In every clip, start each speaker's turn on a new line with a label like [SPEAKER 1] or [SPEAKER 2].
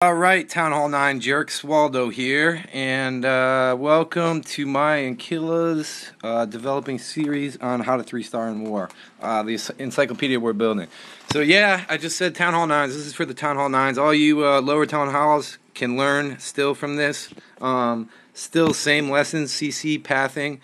[SPEAKER 1] Alright, Town Hall 9 jerks, Waldo here, and welcome to my and Killa's developing series on how to 3-star in war, the encyclopedia we're building. So yeah, I just said Town Hall 9s, this is for the Town Hall 9s. All you lower Town Halls can learn still from this, still same lessons, CC, pathing,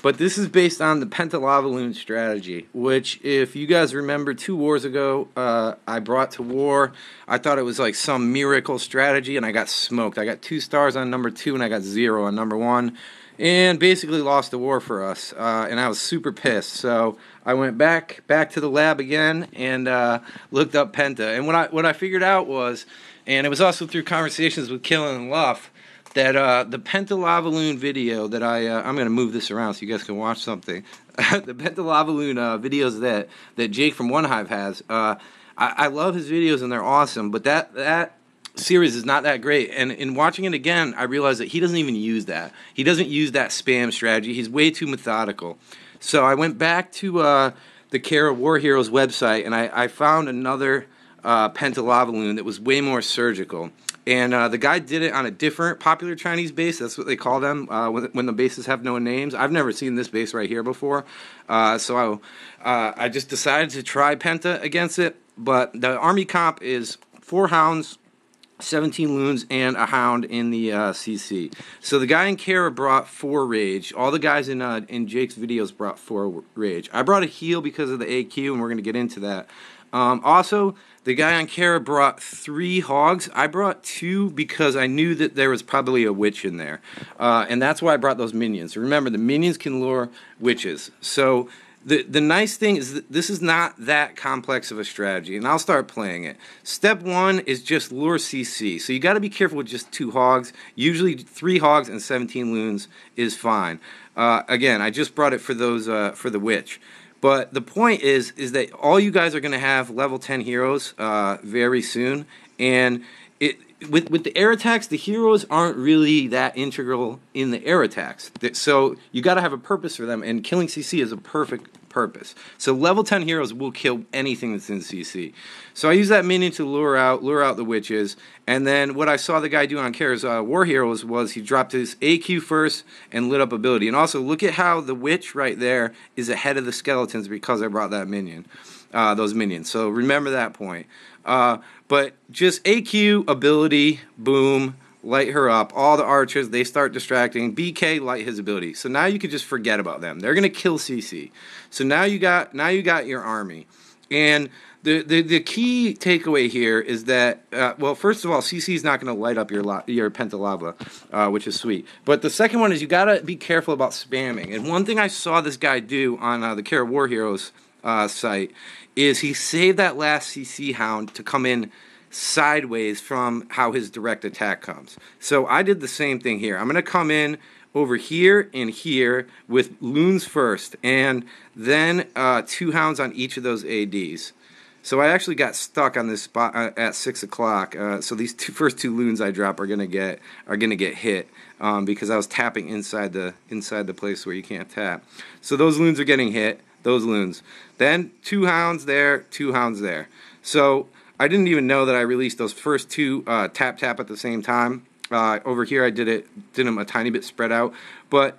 [SPEAKER 1] but this is based on the Penta LavaLoon strategy, which, if you guys remember, 2 wars ago, I brought to war. I thought it was like some miracle strategy, and I got smoked. I got 2 stars on number 2, and I got 0 on number 1, and basically lost the war for us, and I was super pissed. So I went back to the lab again and looked up Penta, and what I figured out was, and it was also through conversations with Killen and Luff, that the Penta LavaLoon video that I'm going to move this around so you guys can watch something. The Penta LavaLoon videos that Jake from One Hive has, I love his videos and they're awesome, but that series is not that great. And in watching it again, I realized that he doesn't even use that. He doesn't use that spam strategy. He's way too methodical. So I went back to the Kara War Heroes website, and I found another Penta LavaLoon that was way more surgical. And the guy did it on a different popular Chinese base. That's what they call them when the bases have no names. I've never seen this base right here before. So I just decided to try Penta against it. But the army comp is 4 hounds, 17 loons, and a hound in the CC. So the guy in Kara brought 4 rage. All the guys in Jake's videos brought 4 rage. I brought a heal because of the AQ, and we're going to get into that. Also, the guy on Kara brought 3 hogs. I brought 2 because I knew that there was probably a witch in there. And that's why I brought those minions. Remember, the minions can lure witches. So the nice thing is that this is not that complex of a strategy, and I'll start playing it. Step 1 is just lure CC. So you got to be careful with just 2 hogs. Usually 3 hogs and 17 loons is fine. Again, I just brought it for those for the witch. But the point is that all you guys are going to have level 10 heroes very soon, and with the air attacks, the heroes aren't really that integral in the air attacks. So you got to have a purpose for them, and killing CC is a perfect purpose. So level 10 heroes will kill anything that's in CC. So I use that minion to lure out the witches, and then what I saw the guy do on Kara's War Heroes was he dropped his AQ first and lit up ability. And also look at how the witch right there is ahead of the skeletons because I brought that minion, those minions. So remember that point. But just AQ, ability, boom, light her up. All the archers, they start distracting. BK, light his ability. So now you can just forget about them. They're going to kill CC. So now you got your army. And the key takeaway here is that, well, first of all, CC is not going to light up your Penta Lava, which is sweet. But the second one is you got to be careful about spamming. And one thing I saw this guy do on the Kara War Heroes site is he saved that last CC hound to come in sideways from how his direct attack comes. So I did the same thing here. I'm going to come in over here and here with loons first, and then 2 hounds on each of those ADs. So I actually got stuck on this spot at 6 o'clock. So these first 2 loons I drop are gonna get hit because I was tapping inside the place where you can't tap. So those loons are getting hit. Those loons. Then 2 hounds there, 2 hounds there. So I didn't even know that I released those first 2 tap at the same time. Over here I did them a tiny bit spread out, but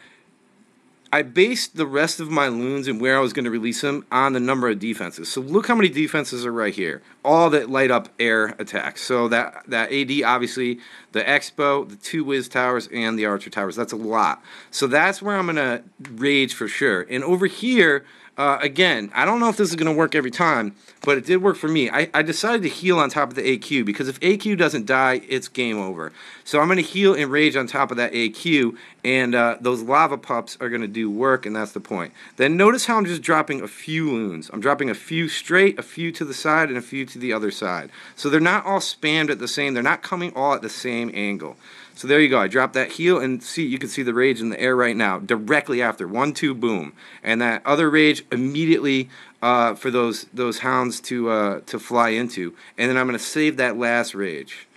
[SPEAKER 1] I based the rest of my loons and where I was going to release them on the number of defenses. So look how many defenses are right here. All that light up air attacks. So that AD, obviously, the Expo, the 2 Wiz Towers, and the Archer Towers. That's a lot. So that's where I'm going to rage for sure. And over here, again, I don't know if this is going to work every time, but it did work for me. I decided to heal on top of the AQ, because if AQ doesn't die, it's game over. So I'm going to heal and rage on top of that AQ, and those lava pups are going to do work, and that's the point. Then notice how I'm just dropping a few loons. I'm dropping a few straight, a few to the side, and a few to the other side. So they're not all spammed at the same, they're not coming all at the same angle. So there you go. I dropped that heal, and see, you can see the rage in the air right now, directly after 1, 2, boom, and that other rage immediately for those hounds to fly into, and then I'm going to save that last rage.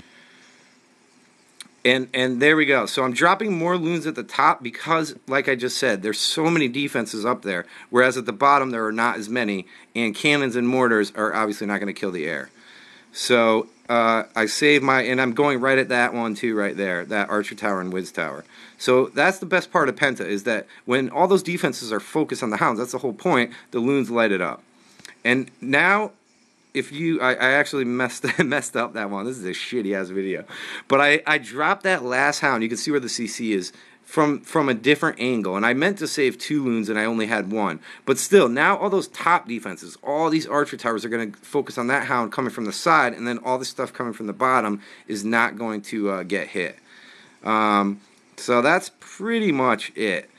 [SPEAKER 1] And there we go. So I'm dropping more loons at the top because, like I just said, there's so many defenses up there, whereas at the bottom there are not as many, and cannons and mortars are obviously not going to kill the air. So I save my, and I'm going right at that one too, right there, that Archer Tower and Wiz Tower. So that's the best part of Penta, is that when all those defenses are focused on the hounds, that's the whole point, the loons light it up. And now, if you, I actually messed up that one. This is a shitty ass video, but I dropped that last hound. You can see where the CC is from a different angle, and I meant to save 2 loons and I only had 1. But still, now all those top defenses, all these archer towers are going to focus on that hound coming from the side, and then all this stuff coming from the bottom is not going to get hit. So that's pretty much it.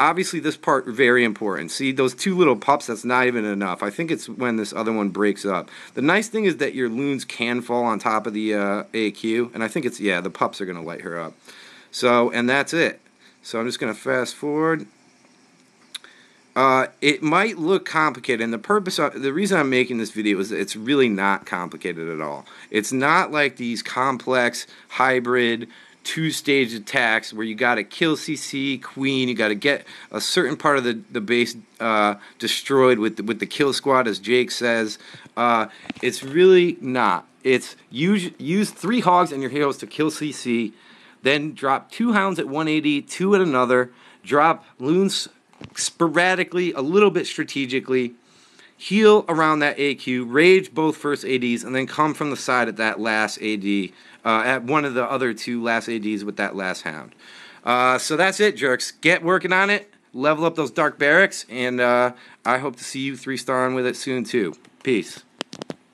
[SPEAKER 1] Obviously, this part very important. See, those 2 little pups, that's not even enough. I think it's when this other one breaks up. The nice thing is that your loons can fall on top of the AQ, and I think it's, yeah, the pups are going to light her up. So, and that's it. So I'm just going to fast forward. It might look complicated, and the reason I'm making this video is that it's really not complicated at all. It's not like these complex hybrid 2-stage attacks where you got to kill CC queen, you got to get a certain part of the base destroyed with the kill squad, as Jake says. It's really not. It's use 3 hogs and your heroes to kill CC, then drop 2 hounds at 180, 2 at another, drop loons sporadically, a little bit strategically, heal around that AQ, rage both first ADs, and then come from the side at that last AD, at one of the other 2 last ADs with that last hound. So that's it, jerks. Get working on it, level up those dark barracks, and I hope to see you 3-starring with it soon too. Peace.